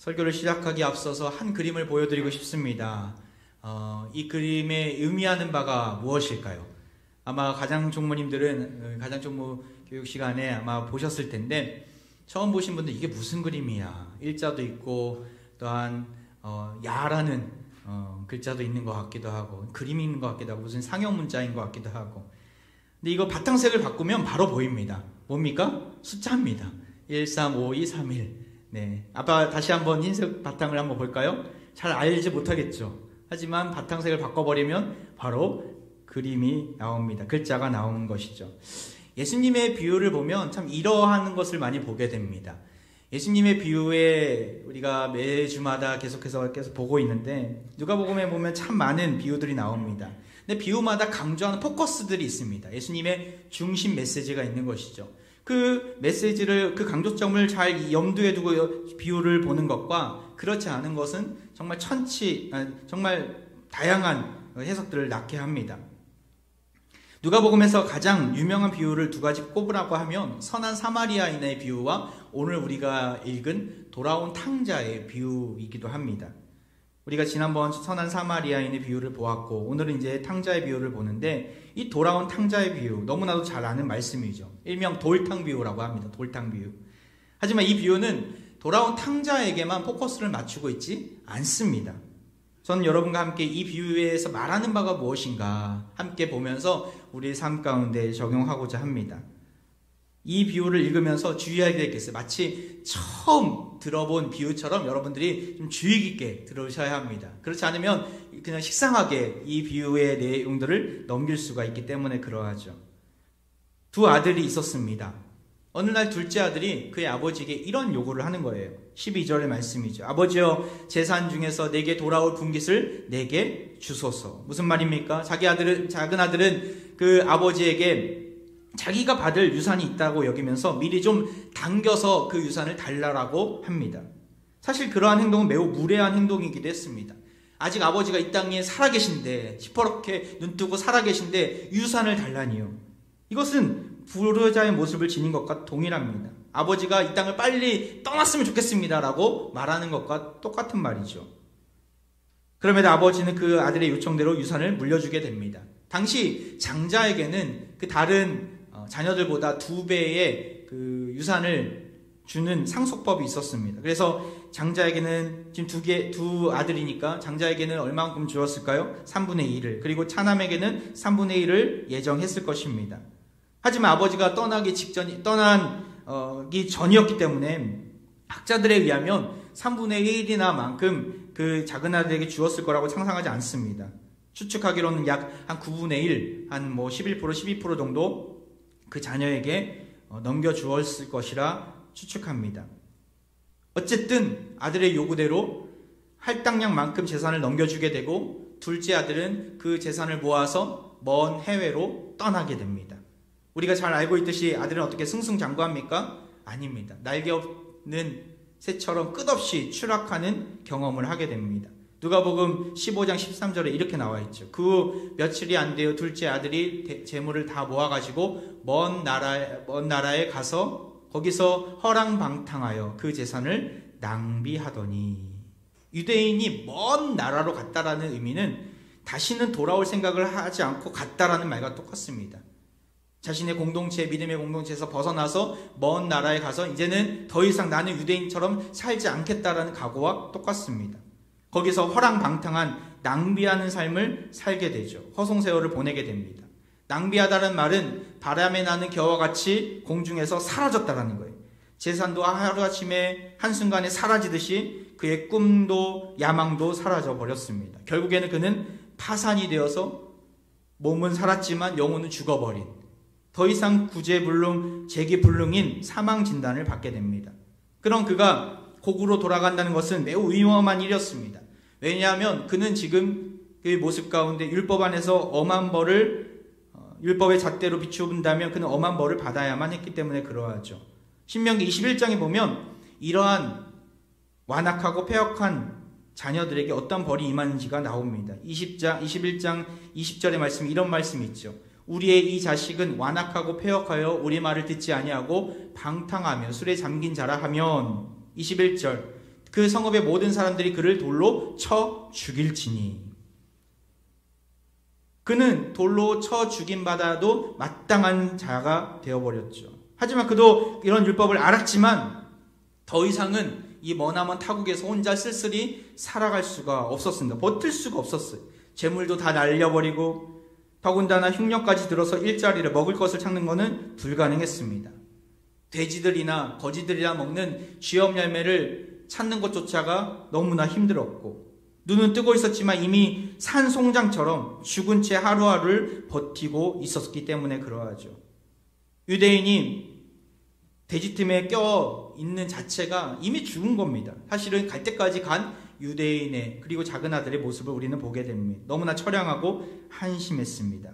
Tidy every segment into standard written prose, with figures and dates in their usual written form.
설교를 시작하기 앞서서 한 그림을 보여드리고 싶습니다. 이 그림에 의미하는 바가 무엇일까요? 아마 가장총무님들은 가장총무 교육 시간에 아마 보셨을 텐데, 처음 보신 분들 이게 무슨 그림이야? 일자도 있고 또한 야라는 글자도 있는 것 같기도 하고, 그림이 있는 것 같기도 하고, 무슨 상형 문자인 것 같기도 하고. 근데 이거 바탕색을 바꾸면 바로 보입니다. 뭡니까? 숫자입니다. 1, 3, 5, 2, 3, 1. 네, 아빠 다시 한번 흰색 바탕을 한번 볼까요? 잘 알지 못하겠죠. 하지만 바탕색을 바꿔버리면 바로 그림이 나옵니다. 글자가 나오는 것이죠. 예수님의 비유를 보면 참 이러한 것을 많이 보게 됩니다. 예수님의 비유에 우리가 매주마다 계속 보고 있는데, 누가복음에 보면 참 많은 비유들이 나옵니다. 근데 비유마다 강조하는 포커스들이 있습니다. 예수님의 중심 메시지가 있는 것이죠. 그 메시지를, 그 강조점을 잘 염두에 두고 비유를 보는 것과 그렇지 않은 것은 정말 정말 다양한 해석들을 낳게 합니다. 누가복음에서 가장 유명한 비유를 두 가지 꼽으라고 하면 선한 사마리아인의 비유와 오늘 우리가 읽은 돌아온 탕자의 비유이기도 합니다. 우리가 지난번 선한 사마리아인의 비유를 보았고, 오늘은 이제 탕자의 비유를 보는데, 이 돌아온 탕자의 비유 너무나도 잘 아는 말씀이죠. 일명 돌탕 비유라고 합니다. 돌탕 비유. 하지만 이 비유는 돌아온 탕자에게만 포커스를 맞추고 있지 않습니다. 저는 여러분과 함께 이 비유에서 말하는 바가 무엇인가 함께 보면서 우리의 삶 가운데 적용하고자 합니다. 이 비유를 읽으면서 주의해야 되겠어요. 마치 처음 들어본 비유처럼 여러분들이 좀 주의 깊게 들으셔야 합니다. 그렇지 않으면 그냥 식상하게 이 비유의 내용들을 넘길 수가 있기 때문에 그러하죠. 두 아들이 있었습니다. 어느 날 둘째 아들이 그의 아버지에게 이런 요구를 하는 거예요. 12절의 말씀이죠. 아버지여, 재산 중에서 내게 돌아올 분깃을 내게 주소서. 무슨 말입니까? 작은 아들은 그 아버지에게 자기가 받을 유산이 있다고 여기면서 미리 좀 당겨서 그 유산을 달라고 합니다. 사실 그러한 행동은 매우 무례한 행동이기도 했습니다. 아직 아버지가 이 땅에 살아계신데, 시퍼렇게 눈뜨고 살아계신데 유산을 달라니요. 이것은 불효자의 모습을 지닌 것과 동일합니다. 아버지가 이 땅을 빨리 떠났으면 좋겠습니다라고 말하는 것과 똑같은 말이죠. 그럼에도 아버지는 그 아들의 요청대로 유산을 물려주게 됩니다. 당시 장자에게는 그 다른 자녀들보다 2배의 그 유산을 주는 상속법이 있었습니다. 그래서 장자에게는 지금 두 아들이니까 장자에게는 얼마만큼 주었을까요? 3분의 1을. 그리고 차남에게는 3분의 1을 예정했을 것입니다. 하지만 아버지가 떠나기 전이었기 때문에 학자들에 의하면 3분의 1이나 만큼 그 작은 아들에게 주었을 거라고 상상하지 않습니다. 추측하기로는 약 한 9분의 1, 한 11%, 12% 정도 그 자녀에게 넘겨주었을 것이라 추측합니다. 어쨌든 아들의 요구대로 할당량만큼 재산을 넘겨주게 되고, 둘째 아들은 그 재산을 모아서 먼 해외로 떠나게 됩니다. 우리가 잘 알고 있듯이 아들은 어떻게 승승장구합니까? 아닙니다. 날개 없는 새처럼 끝없이 추락하는 경험을 하게 됩니다. 누가복음 15장 13절에 이렇게 나와 있죠. 그 후 며칠이 안 되어 둘째 아들이 재물을 다 모아가지고 먼 나라에 가서 거기서 허랑방탕하여 그 재산을 낭비하더니. 유대인이 먼 나라로 갔다라는 의미는 다시는 돌아올 생각을 하지 않고 갔다라는 말과 똑같습니다. 자신의 공동체, 믿음의 공동체에서 벗어나서 먼 나라에 가서 이제는 더 이상 나는 유대인처럼 살지 않겠다라는 각오와 똑같습니다. 거기서 허랑방탕한 낭비하는 삶을 살게 되죠. 허송세월을 보내게 됩니다. 낭비하다는 말은 바람에 나는 겨와 같이 공중에서 사라졌다라는 거예요. 재산도 하루아침에 한순간에 사라지듯이 그의 꿈도 야망도 사라져 버렸습니다. 결국에는 그는 파산이 되어서 몸은 살았지만 영혼은 죽어버린, 더 이상 구제불능, 재기불능인 사망 진단을 받게 됩니다. 그럼 그가 고국으로 돌아간다는 것은 매우 위험한 일이었습니다. 왜냐하면 그는 지금 그의 모습 가운데 율법 안에서 엄한 벌을, 율법의 잣대로 비추온다면 그는 엄한 벌을 받아야만 했기 때문에 그러하죠. 신명기 21장에 보면 이러한 완악하고 패역한 자녀들에게 어떤 벌이 임하는지가 나옵니다. 21장 20절의 말씀, 이런 말씀이 있죠. 우리의 이 자식은 완악하고 패역하여 우리 말을 듣지 아니하고 방탕하며 술에 잠긴 자라 하면, 21절, 그 성읍의 모든 사람들이 그를 돌로 쳐 죽일지니. 그는 돌로 쳐 죽임받아도 마땅한 자가 되어버렸죠. 하지만 그도 이런 율법을 알았지만 더 이상은 이 머나먼 타국에서 혼자 쓸쓸히 살아갈 수가 없었습니다. 버틸 수가 없었어요. 재물도 다 날려버리고 더군다나 흉년까지 들어서 일자리를 먹을 것을 찾는 것은 불가능했습니다. 돼지들이나 거지들이나 먹는 쥐업 열매를 찾는 것조차가 너무나 힘들었고 눈은 뜨고 있었지만 이미 산송장처럼 죽은 채 하루하루를 버티고 있었기 때문에 그러하죠. 유대인이 돼지틈에 껴 있는 자체가 이미 죽은 겁니다. 사실은 갈 때까지 간 유대인의 그리고 작은 아들의 모습을 우리는 보게 됩니다. 너무나 처량하고 한심했습니다.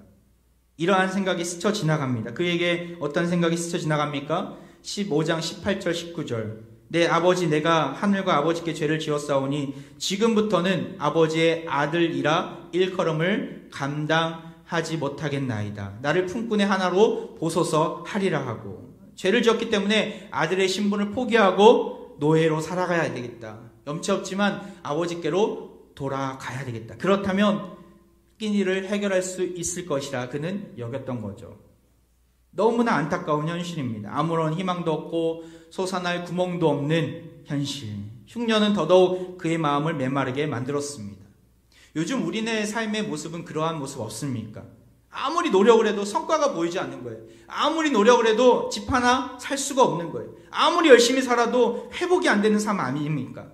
이러한 생각이 스쳐 지나갑니다. 그에게 어떤 생각이 스쳐 지나갑니까? 15장 18절 19절 내 아버지 내가 하늘과 아버지께 죄를 지었사오니 지금부터는 아버지의 아들이라 일컬음을 감당하지 못하겠나이다. 나를 품꾼의 하나로 보소서 하리라 하고 죄를 지었기 때문에 아들의 신분을 포기하고 노예로 살아가야 되겠다. 염치 없지만 아버지께로 돌아가야 되겠다. 그렇다면 끼니를 해결할 수 있을 것이라 그는 여겼던 거죠. 너무나 안타까운 현실입니다. 아무런 희망도 없고 솟아날 구멍도 없는 현실. 흉년은 더더욱 그의 마음을 메마르게 만들었습니다. 요즘 우리네 삶의 모습은 그러한 모습 없습니까? 아무리 노력을 해도 성과가 보이지 않는 거예요. 아무리 노력을 해도 집 하나 살 수가 없는 거예요. 아무리 열심히 살아도 회복이 안 되는 삶 아닙니까?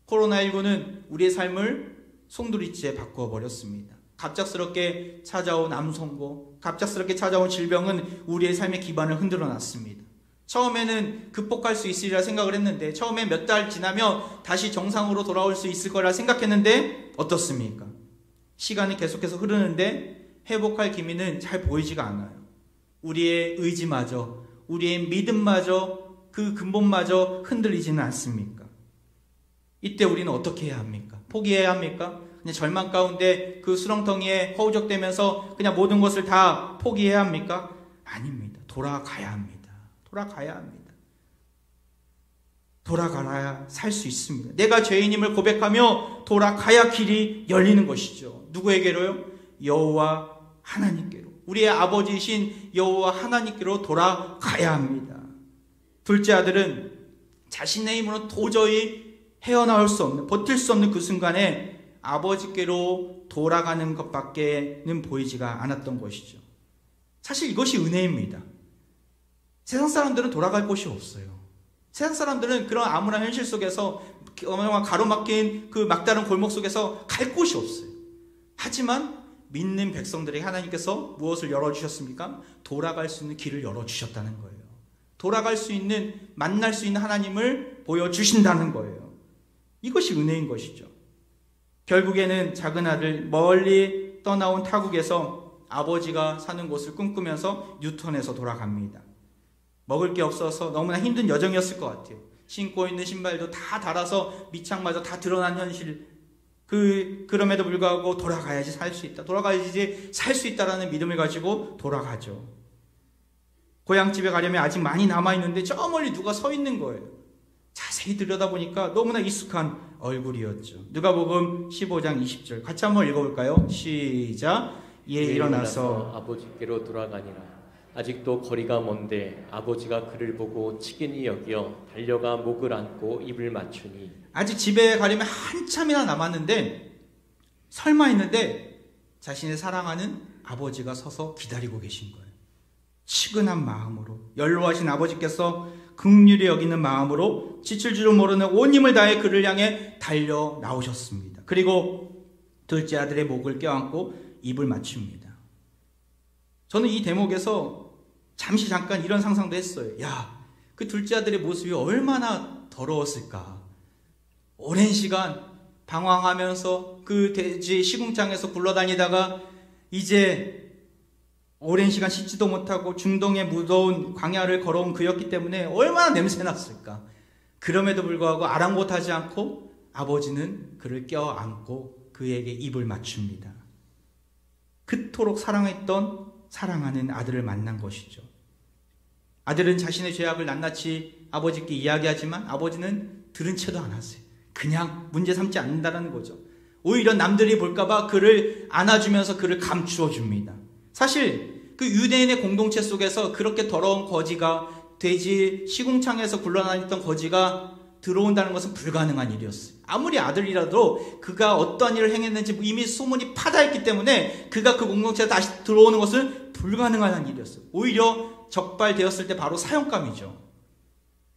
코로나19는 우리의 삶을 송두리째 바꾸어 버렸습니다. 갑작스럽게 찾아온 암 선고, 갑작스럽게 찾아온 질병은 우리의 삶의 기반을 흔들어 놨습니다. 처음에는 극복할 수 있으리라 생각을 했는데 처음에 몇 달 지나면 다시 정상으로 돌아올 수 있을 거라 생각했는데 어떻습니까? 시간이 계속해서 흐르는데 회복할 기미는 잘 보이지가 않아요. 우리의 의지마저, 우리의 믿음마저, 그 근본마저 흔들리지는 않습니까? 이때 우리는 어떻게 해야 합니까? 포기해야 합니까? 그냥 절망 가운데 그 수렁텅이에 허우적대면서 그냥 모든 것을 다 포기해야 합니까? 아닙니다. 돌아가야 합니다. 돌아가야 합니다. 돌아가야 살 수 있습니다. 내가 죄인임을 고백하며 돌아가야 길이 열리는 것이죠. 누구에게로요? 여호와 하나님께로. 우리의 아버지이신 여호와 하나님께로 돌아가야 합니다. 둘째 아들은 자신의 힘으로 도저히 헤어나올 수 없는, 버틸 수 없는 그 순간에 아버지께로 돌아가는 것밖에는 보이지가 않았던 것이죠. 사실 이것이 은혜입니다. 세상 사람들은 돌아갈 곳이 없어요. 세상 사람들은 그런 암울한 현실 속에서 가로막힌 그 막다른 골목 속에서 갈 곳이 없어요. 하지만 믿는 백성들에게 하나님께서 무엇을 열어주셨습니까? 돌아갈 수 있는 길을 열어주셨다는 거예요. 돌아갈 수 있는, 만날 수 있는 하나님을 보여주신다는 거예요. 이것이 은혜인 것이죠. 결국에는 작은 아들 멀리 떠나온 타국에서 아버지가 사는 곳을 꿈꾸면서 뉴턴에서 돌아갑니다. 먹을 게 없어서 너무나 힘든 여정이었을 것 같아요. 신고 있는 신발도 다 닳아서 밑창마저 다 드러난 현실. 그럼에도 불구하고 돌아가야지 살 수 있다. 돌아가야지 살 수 있다라는 믿음을 가지고 돌아가죠. 고향집에 가려면 아직 많이 남아있는데 저 멀리 누가 서 있는 거예요. 자세히 들여다보니까 너무나 익숙한 얼굴이었죠. 누가복음 15장 20절 같이 한번 읽어볼까요? 시작. 이에 일어나서 아버지께로 돌아가니라. 아직도 거리가 먼데 아버지가 그를 보고 치근히 여겨 달려가 목을 안고 입을 맞추니. 아직 집에 가려면 한참이나 남았는데 설마 했는데 자신의 사랑하는 아버지가 서서 기다리고 계신 거예요. 치근한 마음으로, 연로하신 아버지께서 긍휼히 여기는 마음으로 지칠 줄은 모르는 온 힘을 다해 그를 향해 달려 나오셨습니다. 그리고 둘째 아들의 목을 껴안고 입을 맞춥니다. 저는 이 대목에서 잠깐 이런 상상도 했어요. 야, 그 둘째 아들의 모습이 얼마나 더러웠을까. 오랜 시간 방황하면서 그 돼지 시궁창에서 굴러다니다가 이제 오랜 시간 씻지도 못하고 중동의 무더운 광야를 걸어온 그였기 때문에 얼마나 냄새났을까. 그럼에도 불구하고 아랑곳하지 않고 아버지는 그를 껴안고 그에게 입을 맞춥니다. 그토록 사랑했던 사랑하는 아들을 만난 것이죠. 아들은 자신의 죄악을 낱낱이 아버지께 이야기하지만 아버지는 들은 채도 않았어요. 그냥 문제 삼지 않는다는 거죠. 오히려 남들이 볼까봐 그를 안아주면서 그를 감추어 줍니다. 사실 그 유대인의 공동체 속에서 그렇게 더러운 거지가, 돼지 시궁창에서 굴러다녔던 거지가 들어온다는 것은 불가능한 일이었어요. 아무리 아들이라도 그가 어떠한 일을 행했는지 이미 소문이 파다했기 때문에 그가 그 공동체에 다시 들어오는 것은 불가능한 일이었어요. 오히려 적발되었을 때 바로 사형감이죠.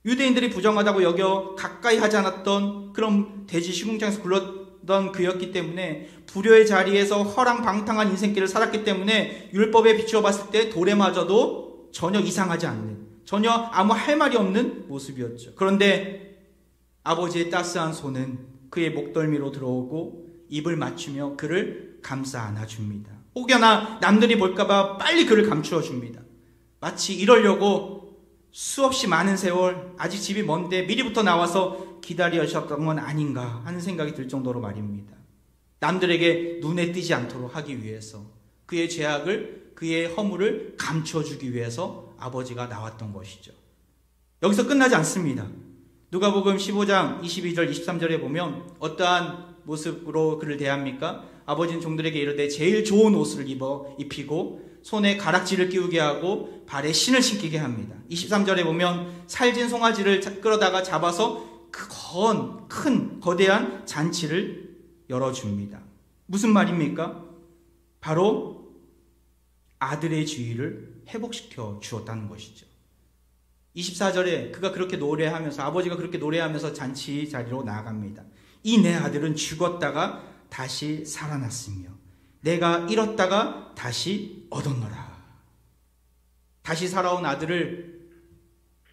유대인들이 부정하다고 여겨 가까이 하지 않았던 그런 돼지 시궁창에서 굴렀던 그였기 때문에, 불효의 자리에서 허랑방탕한 인생길을 살았기 때문에 율법에 비추어 봤을 때 도래마저도 전혀 이상하지 않는, 전혀 아무 할 말이 없는 모습이었죠. 그런데 아버지의 따스한 손은 그의 목덜미로 들어오고 입을 맞추며 그를 감싸 안아줍니다. 혹여나 남들이 볼까봐 빨리 그를 감추어 줍니다. 마치 이러려고 수없이 많은 세월, 아직 집이 먼데 미리부터 나와서 기다리셨던 건 아닌가 하는 생각이 들 정도로 말입니다. 남들에게 눈에 띄지 않도록 하기 위해서, 그의 죄악을, 그의 허물을 감춰주기 위해서 아버지가 나왔던 것이죠. 여기서 끝나지 않습니다. 누가복음 15장 22절 23절에 보면 어떠한 모습으로 그를 대합니까? 아버지는 종들에게 이르되 제일 좋은 옷을 입히고 손에 가락지를 끼우게 하고 발에 신을 신기게 합니다. 23절에 보면 살진 송아지를 끌어다가 잡아서 큰 거대한 잔치를 열어줍니다. 무슨 말입니까? 바로 아들의 지위를 회복시켜 주었다는 것이죠. 24절에 그가 그렇게 노래하면서, 아버지가 그렇게 노래하면서 잔치 자리로 나아갑니다. 이 내 아들은 죽었다가 다시 살아났으며 내가 잃었다가 다시 얻었노라. 다시 살아온 아들을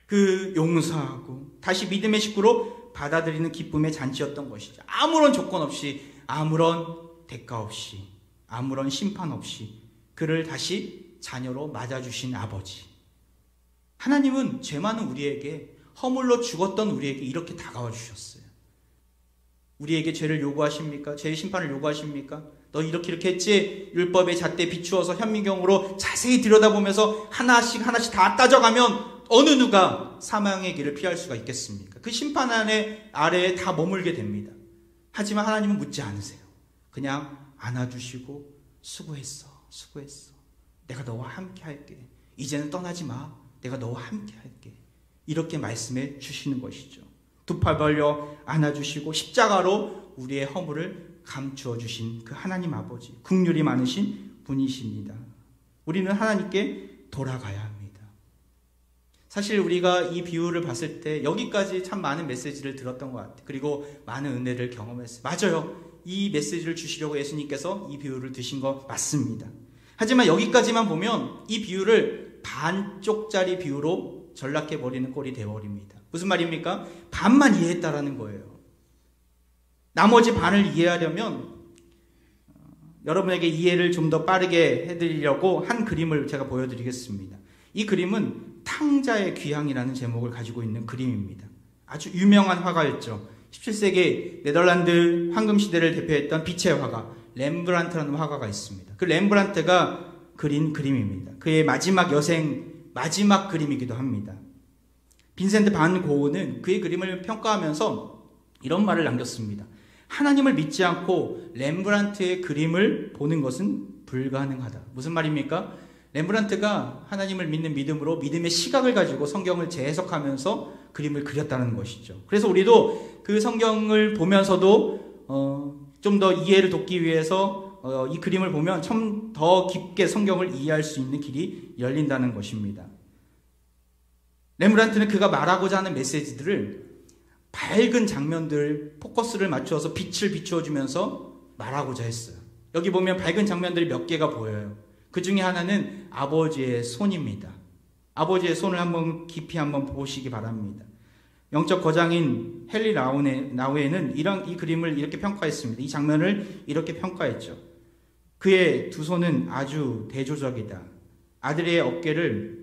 그 용서하고 다시 믿음의 식구로 받아들이는 기쁨의 잔치였던 것이죠. 아무런 조건 없이, 아무런 대가 없이, 아무런 심판 없이 그를 다시 자녀로 맞아주신 아버지. 하나님은 죄 많은 우리에게, 허물로 죽었던 우리에게 이렇게 다가와 주셨어요. 우리에게 죄를 요구하십니까? 죄의 심판을 요구하십니까? 너 이렇게 했지? 율법의 잣대 비추어서 현미경으로 자세히 들여다보면서 하나씩 다 따져가면 어느 누가 사망의 길을 피할 수가 있겠습니까? 그 심판 아래에 다 머물게 됩니다. 하지만 하나님은 묻지 않으세요. 그냥 안아주시고 수고했어. 내가 너와 함께 할게. 이제는 떠나지 마. 내가 너와 함께 할게. 이렇게 말씀해 주시는 것이죠. 두 팔 벌려 안아주시고 십자가로 우리의 허물을 감추어 주신 그 하나님 아버지, 긍휼이 많으신 분이십니다. 우리는 하나님께 돌아가야 합니다. 사실 우리가 이 비유를 봤을 때 여기까지 참 많은 메시지를 들었던 것 같아요. 그리고 많은 은혜를 경험했어요. 맞아요. 이 메시지를 주시려고 예수님께서 이 비유를 드신 거 맞습니다. 하지만 여기까지만 보면 이 비유를 반쪽짜리 비유로 전락해버리는 꼴이 되어버립니다. 무슨 말입니까? 반만 이해했다라는 거예요. 나머지 반을 이해하려면 여러분에게 이해를 좀 더 빠르게 해드리려고 한 그림을 제가 보여드리겠습니다. 이 그림은 탕자의 귀향이라는 제목을 가지고 있는 그림입니다. 아주 유명한 화가였죠. 17세기 네덜란드 황금시대를 대표했던 빛의 화가 렘브란트라는 화가가 있습니다. 그 렘브란트가 그린 그림입니다. 그의 마지막 여생, 마지막 그림이기도 합니다. 빈센트 반 고흐는 그의 그림을 평가하면서 이런 말을 남겼습니다. 하나님을 믿지 않고 렘브란트의 그림을 보는 것은 불가능하다. 무슨 말입니까? 렘브란트가 하나님을 믿는 믿음으로 믿음의 시각을 가지고 성경을 재해석하면서 그림을 그렸다는 것이죠. 그래서 우리도 그 성경을 보면서도 좀 더 이해를 돕기 위해서 이 그림을 보면 좀 더 깊게 성경을 이해할 수 있는 길이 열린다는 것입니다. 렘브란트는 그가 말하고자 하는 메시지들을 밝은 장면들 포커스를 맞추어서 빛을 비추어주면서 말하고자 했어요. 여기 보면 밝은 장면들이 몇 개가 보여요. 그 중에 하나는 아버지의 손입니다. 아버지의 손을 한번 깊이 한번 보시기 바랍니다. 영적 거장인 헨리 라우에는 이 그림을 이렇게 평가했습니다. 이 장면을 이렇게 평가했죠. 그의 두 손은 아주 대조적이다. 아들의 어깨를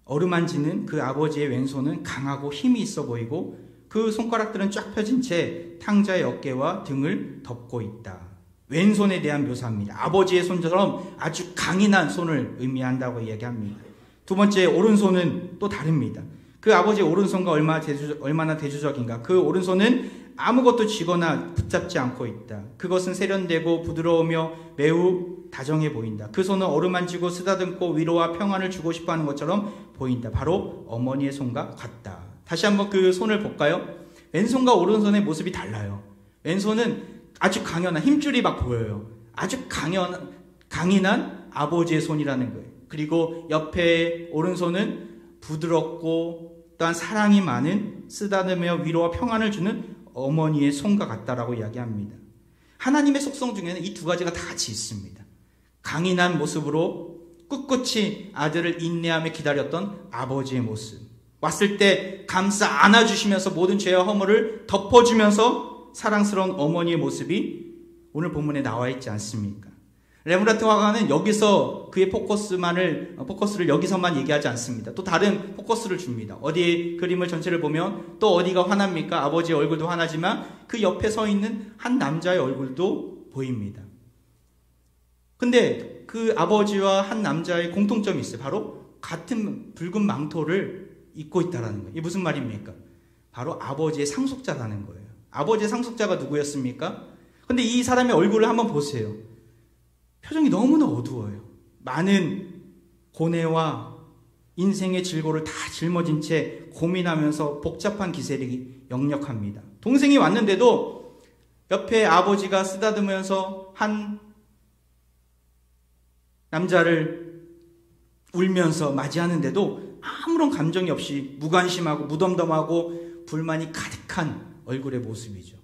어루만지는 그 아버지의 왼손은 강하고 힘이 있어 보이고 그 손가락들은 쫙 펴진 채 탕자의 어깨와 등을 덮고 있다. 왼손에 대한 묘사입니다. 아버지의 손처럼 아주 강인한 손을 의미한다고 이야기합니다. 두 번째, 오른손은 또 다릅니다. 그 아버지의 오른손과 얼마나 대조적인가. 그 오른손은 아무것도 쥐거나 붙잡지 않고 있다. 그것은 세련되고 부드러우며 매우 다정해 보인다. 그 손은 어루만지고 쓰다듬고 위로와 평안을 주고 싶어하는 것처럼 보인다. 바로 어머니의 손과 같다. 다시 한번 그 손을 볼까요? 왼손과 오른손의 모습이 달라요. 왼손은 아주 강연한 힘줄이 막 보여요. 아주 강인한 아버지의 손이라는 거예요. 그리고 옆에 오른손은 부드럽고 또한 사랑이 많은 쓰다듬으며 위로와 평안을 주는 어머니의 손과 같다라고 이야기합니다. 하나님의 속성 중에는 이 두 가지가 다 같이 있습니다. 강인한 모습으로 꿋꿋이 아들을 인내하며 기다렸던 아버지의 모습, 왔을 때 감싸 안아주시면서 모든 죄와 허물을 덮어주면서 사랑스러운 어머니의 모습이 오늘 본문에 나와 있지 않습니까? 레므라트 화가는 여기서 그의 포커스를 여기서만 얘기하지 않습니다. 또 다른 포커스를 줍니다. 어디 그림을 전체를 보면 또 어디가 화납니까? 아버지의 얼굴도 화나지만 그 옆에 서 있는 한 남자의 얼굴도 보입니다. 근데 그 아버지와 한 남자의 공통점이 있어요. 바로 같은 붉은 망토를 입고 있다는 거예요. 이게 무슨 말입니까? 바로 아버지의 상속자라는 거예요. 아버지의 상속자가 누구였습니까? 근데 이 사람의 얼굴을 한번 보세요. 표정이 너무나 어두워요. 많은 고뇌와 인생의 질고를 다 짊어진 채 고민하면서 복잡한 기색이 역력합니다. 동생이 왔는데도 옆에 아버지가 쓰다듬으면서 한 남자를 울면서 맞이하는데도 아무런 감정이 없이 무관심하고 무덤덤하고 불만이 가득한 얼굴의 모습이죠.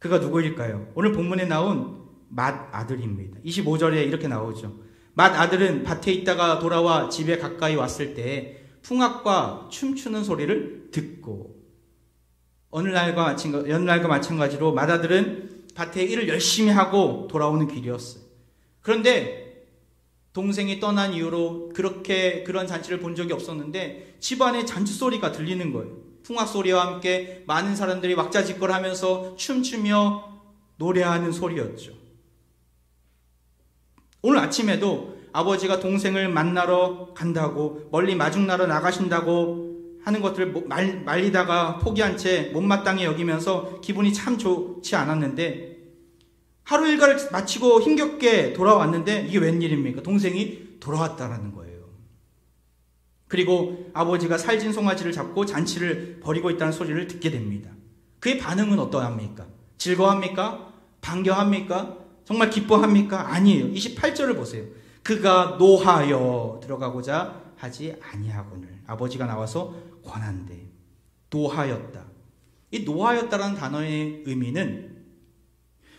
그가 누구일까요? 오늘 본문에 나온 맏 아들입니다. 25절에 이렇게 나오죠. 맏 아들은 밭에 있다가 돌아와 집에 가까이 왔을 때 풍악과 춤추는 소리를 듣고, 어느 날과 마찬가지로 맏 아들은 밭에 일을 열심히 하고 돌아오는 길이었어요. 그런데 동생이 떠난 이후로 그런 잔치를 본 적이 없었는데 집안에 잔치 소리가 들리는 거예요. 풍악 소리와 함께 많은 사람들이 왁자지껄하면서 춤추며 노래하는 소리였죠. 오늘 아침에도 아버지가 동생을 만나러 간다고, 멀리 마중나러 나가신다고 하는 것들을 말리다가 포기한 채 못마땅히 여기면서 기분이 참 좋지 않았는데, 하루 일과를 마치고 힘겹게 돌아왔는데 이게 웬일입니까? 동생이 돌아왔다라는 거예요. 그리고 아버지가 살진 송아지를 잡고 잔치를 벌이고 있다는 소리를 듣게 됩니다. 그의 반응은 어떠합니까? 즐거워합니까? 반겨합니까? 정말 기뻐합니까? 아니에요. 28절을 보세요. 그가 노하여 들어가고자 하지 아니하거늘. 아버지가 나와서 권한대. 노하였다. 이 노하였다라는 단어의 의미는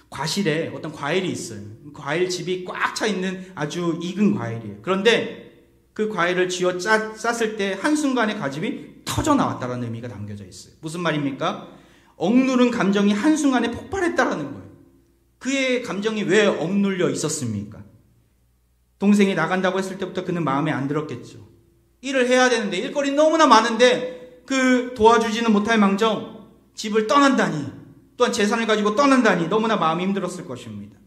과실에 어떤 과일이 있어요. 과일집이 꽉 차 있는 아주 익은 과일이에요. 그런데 그 과일을 쥐어 짰을 때 한순간에 과즙이 터져 나왔다는 의미가 담겨져 있어요. 무슨 말입니까? 억누른 감정이 한순간에 폭발했다라는 거예요. 그의 감정이 왜 억눌려 있었습니까? 동생이 나간다고 했을 때부터 그는 마음에 안 들었겠죠. 일을 해야 되는데 일거리 너무나 많은데 그 도와주지는 못할 망정 집을 떠난다니, 또한 재산을 가지고 떠난다니 너무나 마음이 힘들었을 것입니다.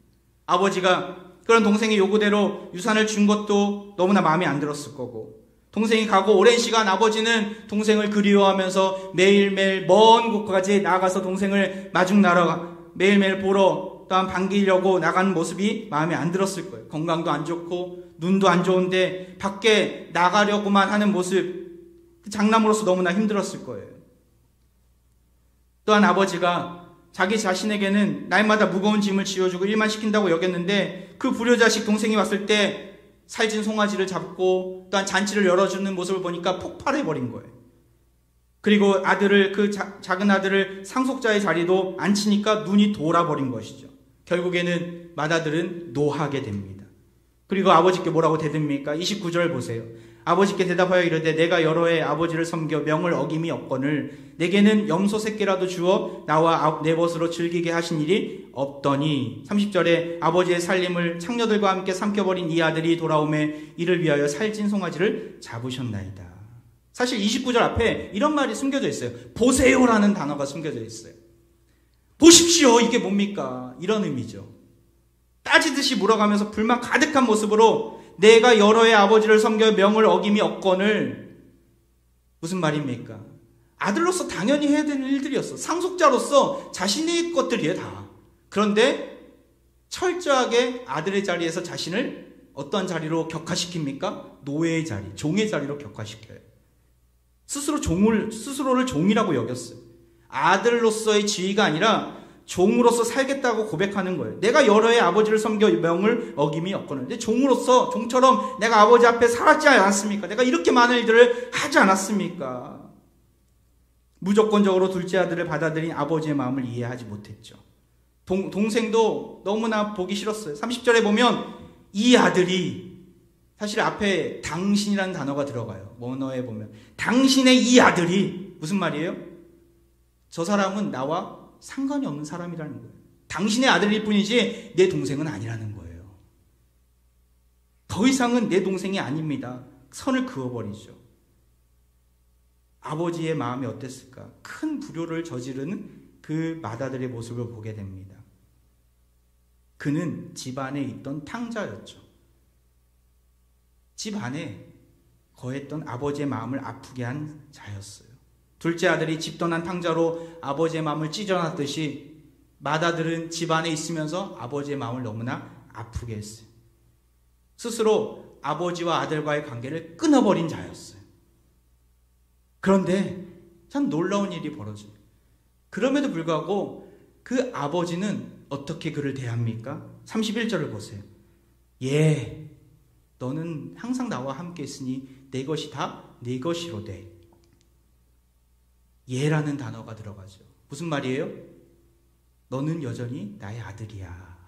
아버지가 그런 동생의 요구대로 유산을 준 것도 너무나 마음에 안 들었을 거고, 동생이 가고 오랜 시간 아버지는 동생을 그리워하면서 매일매일 먼 곳까지 나가서 동생을 마중나러 매일매일 보러 또한 반기려고 나가는 모습이 마음에 안 들었을 거예요. 건강도 안 좋고 눈도 안 좋은데 밖에 나가려고만 하는 모습, 장남으로서 너무나 힘들었을 거예요. 또한 아버지가 자기 자신에게는 날마다 무거운 짐을 지어주고 일만 시킨다고 여겼는데 그 불효자식 동생이 왔을 때 살진 송아지를 잡고 또한 잔치를 열어주는 모습을 보니까 폭발해버린 거예요. 그리고 작은 아들을 상속자의 자리도 앉히니까 눈이 돌아버린 것이죠. 결국에는 맏아들은 노하게 됩니다. 그리고 아버지께 뭐라고 대듭니까? 29절 보세요. 아버지께 대답하여 이르되 내가 여러 해 아버지를 섬겨 명을 어김이 없거늘 내게는 염소 새끼라도 주어 나와 내 벗으로 즐기게 하신 일이 없더니, 30절에 아버지의 살림을 창녀들과 함께 삼켜버린 이 아들이 돌아오매 이를 위하여 살찐 송아지를 잡으셨나이다. 사실 29절 앞에 이런 말이 숨겨져 있어요. 보세요라는 단어가 숨겨져 있어요. 보십시오, 이게 뭡니까? 이런 의미죠. 따지듯이 물어가면서 불만 가득한 모습으로 내가 여러 해 아버지를 섬겨 명을 어김이 없거늘, 무슨 말입니까? 아들로서 당연히 해야 되는 일들이었어. 상속자로서 자신의 것들이에요, 다. 그런데 철저하게 아들의 자리에서 자신을 어떤 자리로 격화시킵니까? 노예의 자리, 종의 자리로 격화시켜요. 스스로를 종이라고 여겼어요. 아들로서의 지위가 아니라 종으로서 살겠다고 고백하는 거예요. 내가 여러 해 아버지를 섬겨 명을 어김이 없거늘. 근데 종으로서, 종처럼 내가 아버지 앞에 살았지 않았습니까? 내가 이렇게 많은 일들을 하지 않았습니까? 무조건적으로 둘째 아들을 받아들인 아버지의 마음을 이해하지 못했죠. 동생도 너무나 보기 싫었어요. 30절에 보면 이 아들이, 사실 앞에 당신이라는 단어가 들어가요. 원어에 보면 당신의 이 아들이 무슨 말이에요? 저 사람은 나와 상관이 없는 사람이라는 거예요. 당신의 아들일 뿐이지 내 동생은 아니라는 거예요. 더 이상은 내 동생이 아닙니다. 선을 그어버리죠. 아버지의 마음이 어땠을까? 큰 불효를 저지르는 그 맏아들의 모습을 보게 됩니다. 그는 집안에 있던 탕자였죠. 집 안에 거했던 아버지의 마음을 아프게 한 자였어요. 둘째 아들이 집 떠난 탕자로 아버지의 마음을 찢어놨듯이 맏아들은 집 안에 있으면서 아버지의 마음을 너무나 아프게 했어요. 스스로 아버지와 아들과의 관계를 끊어버린 자였어요. 그런데 참 놀라운 일이 벌어져요. 그럼에도 불구하고 그 아버지는 어떻게 그를 대합니까? 31절을 보세요. 예, 너는 항상 나와 함께 있으니 내 것이 다 네 것이로되. 예라는 단어가 들어가죠. 무슨 말이에요? 너는 여전히 나의 아들이야.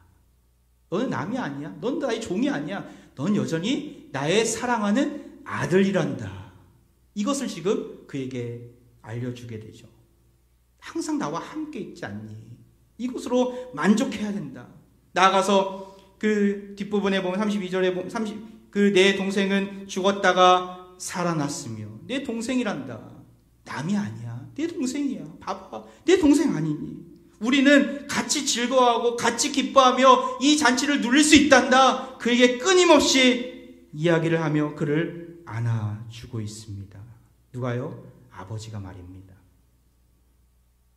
너는 남이 아니야. 넌 나의 종이 아니야. 넌 여전히 나의 사랑하는 아들이란다. 이것을 지금 그에게 알려주게 되죠. 항상 나와 함께 있지 않니? 이것으로 만족해야 된다. 나아가서 그 뒷부분에 보면 32절에 보면 내 동생은 죽었다가 살아났으며, 내 동생이란다. 남이 아니야. 내 동생이야. 봐봐. 내 동생 아니니? 우리는 같이 즐거워하고 같이 기뻐하며 이 잔치를 누릴 수 있단다. 그에게 끊임없이 이야기를 하며 그를 안아주고 있습니다. 누가요? 아버지가 말입니다.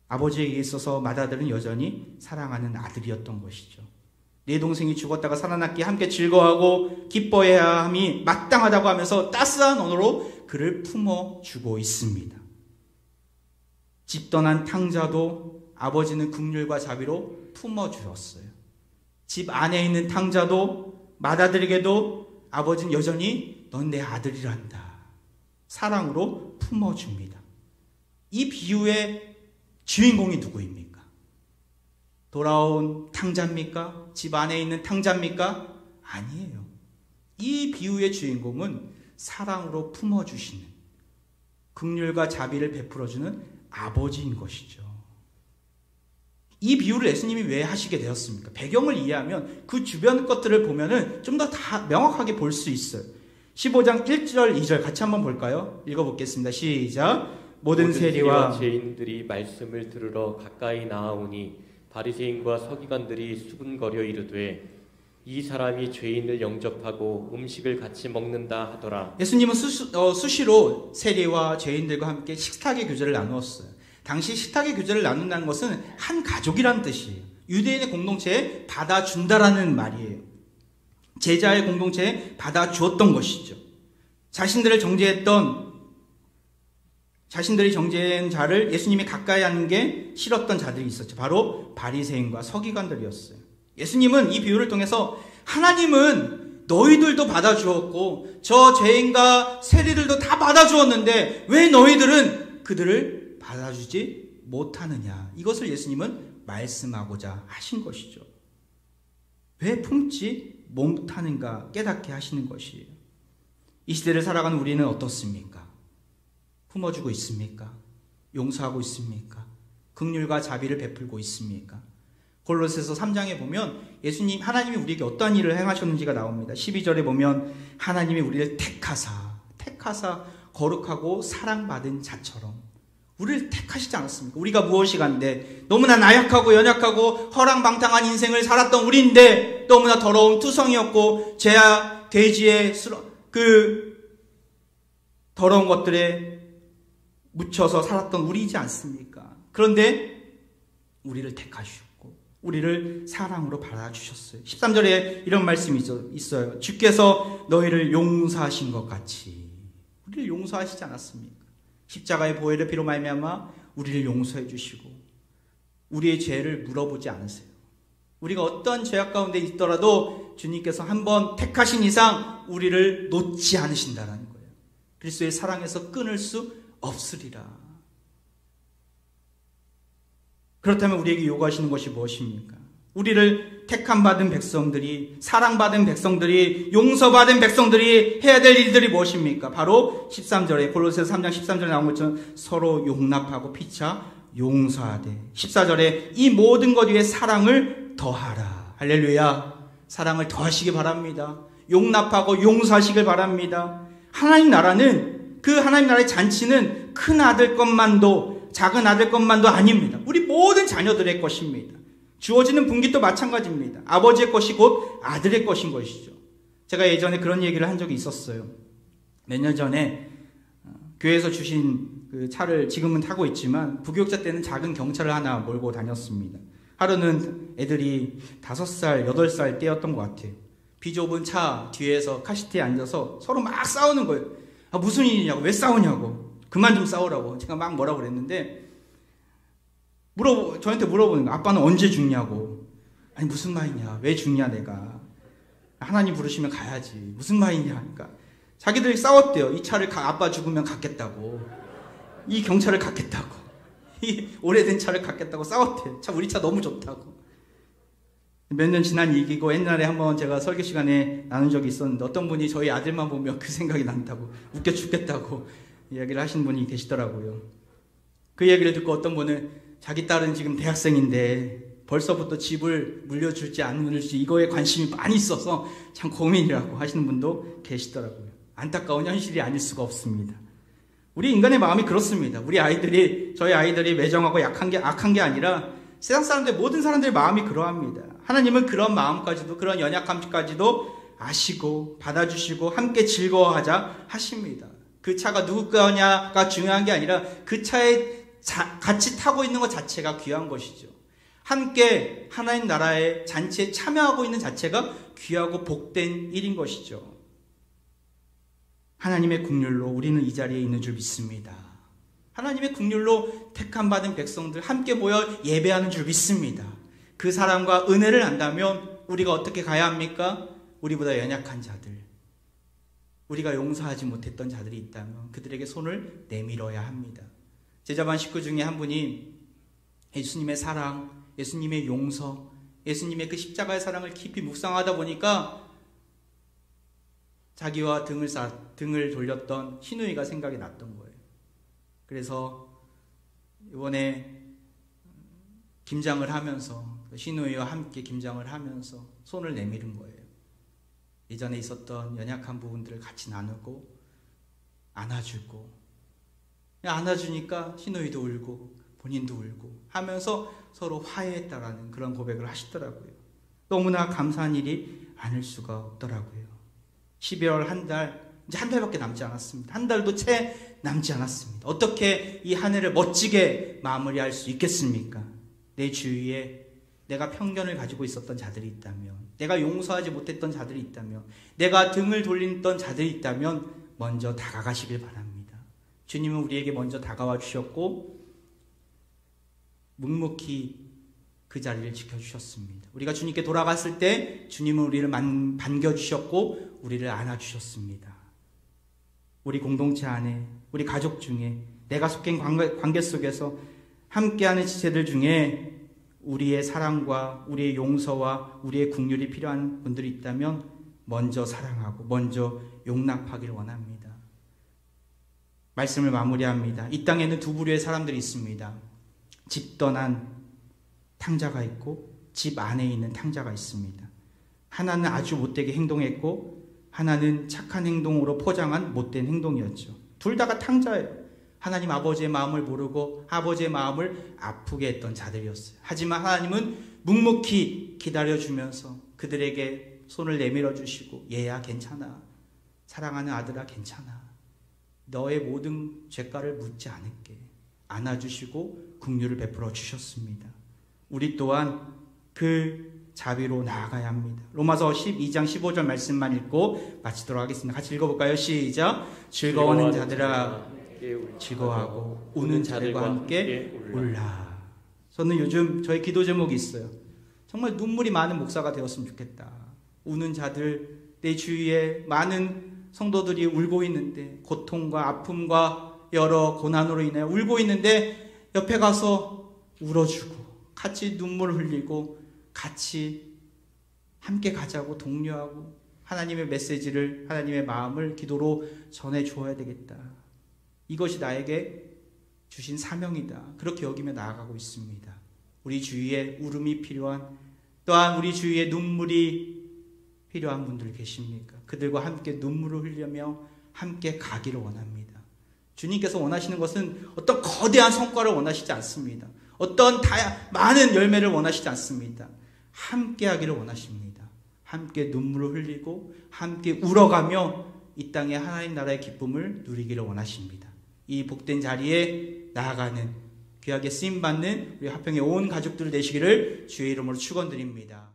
아버지에게 있어서 맏아들은 여전히 사랑하는 아들이었던 것이죠. 내 동생이 죽었다가 살아났기에 함께 즐거워하고 기뻐해야 함이 마땅하다고 하면서 따스한 언어로 그를 품어주고 있습니다. 집 떠난 탕자도 아버지는 긍휼과 자비로 품어주었어요. 집 안에 있는 탕자도 맏아들에게도 아버지는 여전히 넌 내 아들이란다. 사랑으로 품어줍니다. 이 비유의 주인공이 누구입니까? 돌아온 탕자입니까? 집 안에 있는 탕자입니까? 아니에요. 이 비유의 주인공은 사랑으로 품어주시는, 긍휼과 자비를 베풀어주는 아버지인 것이죠. 이 비유를 예수님이 왜 하시게 되었습니까? 배경을 이해하면 그 주변 것들을 보면은 좀 더 다 명확하게 볼 수 있어요. 15장 1절 2절 같이 한번 볼까요? 읽어보겠습니다. 시작. 모든 세리와 죄인들이 말씀을 들으러 가까이 나아오니 바리새인과 서기관들이 수군거려 이르되 이 사람이 죄인을 영접하고 음식을 같이 먹는다 하더라. 예수님은 수시로 세리와 죄인들과 함께 식탁의 교제를 나누었어요. 당시 식탁의 교제를 나눈다는 것은 한 가족이라는 뜻이에요. 유대인의 공동체에 받아준다라는 말이에요. 제자의 공동체에 받아주었던 것이죠. 자신들이 정죄한 자를 예수님이 가까이 하는 게 싫었던 자들이 있었죠. 바로 바리새인과 서기관들이었어요. 예수님은 이 비유를 통해서 하나님은 너희들도 받아주었고 저 죄인과 세리들도 다 받아주었는데 왜 너희들은 그들을 받아주지 못하느냐. 이것을 예수님은 말씀하고자 하신 것이죠. 왜 품지 못하는가 깨닫게 하시는 것이에요. 이 시대를 살아가는 우리는 어떻습니까? 품어주고 있습니까? 용서하고 있습니까? 긍휼과 자비를 베풀고 있습니까? 골로새서 3장에 보면 하나님이 우리에게 어떠한 일을 행하셨는지가 나옵니다. 12절에 보면 하나님이 우리를 택하사 거룩하고 사랑받은 자처럼 우리를 택하시지 않았습니까? 우리가 무엇이간데 너무나 나약하고 연약하고 허랑방탕한 인생을 살았던 우리인데 너무나 더러운 투성이었고 죄와 돼지의 그 더러운 것들에 묻혀서 살았던 우리이지 않습니까? 그런데 우리를 택하셨고 우리를 사랑으로 받아주셨어요. 13절에 이런 말씀이 있어요. 주께서 너희를 용서하신 것 같이 우리를 용서하시지 않았습니까? 십자가의 보혈의 피로 말미암아 우리를 용서해 주시고 우리의 죄를 물어보지 않으세요. 우리가 어떤 죄악 가운데 있더라도 주님께서 한번 택하신 이상 우리를 놓지 않으신다는 거예요. 그리스도의 사랑에서 끊을 수 없으리라. 그렇다면 우리에게 요구하시는 것이 무엇입니까? 우리를 택함 받은 백성들이, 사랑받은 백성들이, 용서받은 백성들이 해야 될 일들이 무엇입니까? 바로 13절에 골로새서 3장 13절에 나온 것처럼 서로 용납하고 피차 용서하되, 14절에 이 모든 것 위에 사랑을 더하라. 할렐루야. 사랑을 더하시기 바랍니다. 용납하고 용서하시길 바랍니다. 하나님 나라는, 그 하나님 나라의 잔치는 큰 아들 것만도 작은 아들 것만도 아닙니다. 우리 모든 자녀들의 것입니다. 주어지는 분깃도 마찬가지입니다. 아버지의 것이 곧 아들의 것인 것이죠. 제가 예전에 그런 얘기를 한 적이 있었어요. 몇 년 전에 교회에서 주신 그 차를 지금은 타고 있지만 부교육자 때는 작은 경차를 하나 몰고 다녔습니다. 하루는 애들이 5살, 8살 때였던 것 같아요. 비좁은 차 뒤에서 카시트에 앉아서 서로 막 싸우는 거예요. 아, 무슨 일이냐고, 왜 싸우냐고, 그만 좀 싸우라고 제가 막 뭐라고 그랬는데 저한테 물어보는 거예요. 아빠는 언제 죽냐고. 아니 무슨 말이냐, 왜 죽냐, 내가 하나님 부르시면 가야지, 무슨 말이냐 하니까 자기들이 싸웠대요. 이 차를 아빠 죽으면 갖겠다고, 이 경차를 갖겠다고, 이 오래된 차를 갖겠다고 싸웠대요. 참 우리 차 너무 좋다고. 몇 년 지난 얘기고, 옛날에 한번 제가 설교 시간에 나눈 적이 있었는데 어떤 분이 저희 아들만 보면 그 생각이 난다고, 웃겨 죽겠다고 이야기를 하신 분이 계시더라고요. 그 얘기를 듣고 어떤 분은 자기 딸은 지금 대학생인데 벌써부터 집을 물려줄지 안 물려줄지 이거에 관심이 많이 있어서 참 고민이라고 하시는 분도 계시더라고요. 안타까운 현실이 아닐 수가 없습니다. 우리 인간의 마음이 그렇습니다. 저희 아이들이 매정하고 악한 게 아니라 세상 사람들, 모든 사람들의 마음이 그러합니다. 하나님은 그런 마음까지도, 그런 연약함까지도 아시고 받아주시고 함께 즐거워하자 하십니다. 그 차가 누구 거냐가 중요한 게 아니라 그 차에 같이 타고 있는 것 자체가 귀한 것이죠. 함께 하나님 나라의 잔치에 참여하고 있는 자체가 귀하고 복된 일인 것이죠. 하나님의 긍휼로 우리는 이 자리에 있는 줄 믿습니다. 하나님의 긍휼로 택함 받은 백성들 함께 모여 예배하는 줄 믿습니다. 그 사랑과 은혜를 안다면 우리가 어떻게 가야 합니까? 우리보다 연약한 자들, 우리가 용서하지 못했던 자들이 있다면 그들에게 손을 내밀어야 합니다. 제자반 식구 중에 한 분이 예수님의 사랑, 예수님의 용서, 예수님의 그 십자가의 사랑을 깊이 묵상하다 보니까 자기와 등을 돌렸던 시누이가 생각이 났던 거예요. 그래서 이번에 김장을 하면서 시누이와 함께 김장을 하면서 손을 내밀은 거예요. 예전에 있었던 연약한 부분들을 같이 나누고 안아주고, 안아주니까 시누이도 울고 본인도 울고 하면서 서로 화해했다라는 그런 고백을 하시더라고요. 너무나 감사한 일이 아닐 수가 없더라고요. 12월 한 달, 이제 한 달밖에 남지 않았습니다. 한 달도 채 남지 않았습니다. 어떻게 이 한 해를 멋지게 마무리할 수 있겠습니까? 내 주위에 내가 편견을 가지고 있었던 자들이 있다면, 내가 용서하지 못했던 자들이 있다면, 내가 등을 돌렸던 자들이 있다면 먼저 다가가시길 바랍니다. 주님은 우리에게 먼저 다가와 주셨고 묵묵히 그 자리를 지켜주셨습니다. 우리가 주님께 돌아갔을 때 주님은 우리를 반겨주셨고 우리를 안아주셨습니다. 우리 공동체 안에, 우리 가족 중에, 내가 속한 관계 속에서 함께하는 지체들 중에 우리의 사랑과 우리의 용서와 우리의 긍휼이 필요한 분들이 있다면 먼저 사랑하고 먼저 용납하기를 원합니다. 말씀을 마무리합니다. 이 땅에는 두 부류의 사람들이 있습니다. 집 떠난 탕자가 있고 집 안에 있는 탕자가 있습니다. 하나는 아주 못되게 행동했고 하나는 착한 행동으로 포장한 못된 행동이었죠. 둘 다가 탕자예요. 하나님 아버지의 마음을 모르고 아버지의 마음을 아프게 했던 자들이었어요. 하지만 하나님은 묵묵히 기다려주면서 그들에게 손을 내밀어 주시고, 얘야 괜찮아, 사랑하는 아들아 괜찮아, 너의 모든 죄가를 묻지 않을게. 안아주시고 긍휼을 베풀어 주셨습니다. 우리 또한 그 자비로 나아가야 합니다. 로마서 12장 15절 말씀만 읽고 마치도록 하겠습니다. 같이 읽어볼까요? 시작. 즐거워하는 자들아 즐거워하고 우는 자들과 함께 울라. 저는 요즘 저희 기도 제목이 있어요. 정말 눈물이 많은 목사가 되었으면 좋겠다. 우는 자들, 내 주위에 많은 성도들이 울고 있는데 고통과 아픔과 여러 고난으로 인해 울고 있는데 옆에 가서 울어주고 같이 눈물 흘리고 같이 함께 가자고 독려하고 하나님의 메시지를, 하나님의 마음을 기도로 전해 주어야 되겠다. 이것이 나에게 주신 사명이다. 그렇게 여기며 나아가고 있습니다. 우리 주위에 울음이 필요한, 또한 우리 주위에 눈물이 필요한 분들 계십니까? 그들과 함께 눈물을 흘리며 함께 가기를 원합니다. 주님께서 원하시는 것은 어떤 거대한 성과를 원하시지 않습니다. 어떤 많은 열매를 원하시지 않습니다. 함께 하기를 원하십니다. 함께 눈물을 흘리고 함께 울어가며 이 땅에 하나님 나라의 기쁨을 누리기를 원하십니다. 이 복된 자리에 나아가는 귀하게 쓰임받는 우리 화평의 온 가족들 되시기를 주의 이름으로 축원드립니다.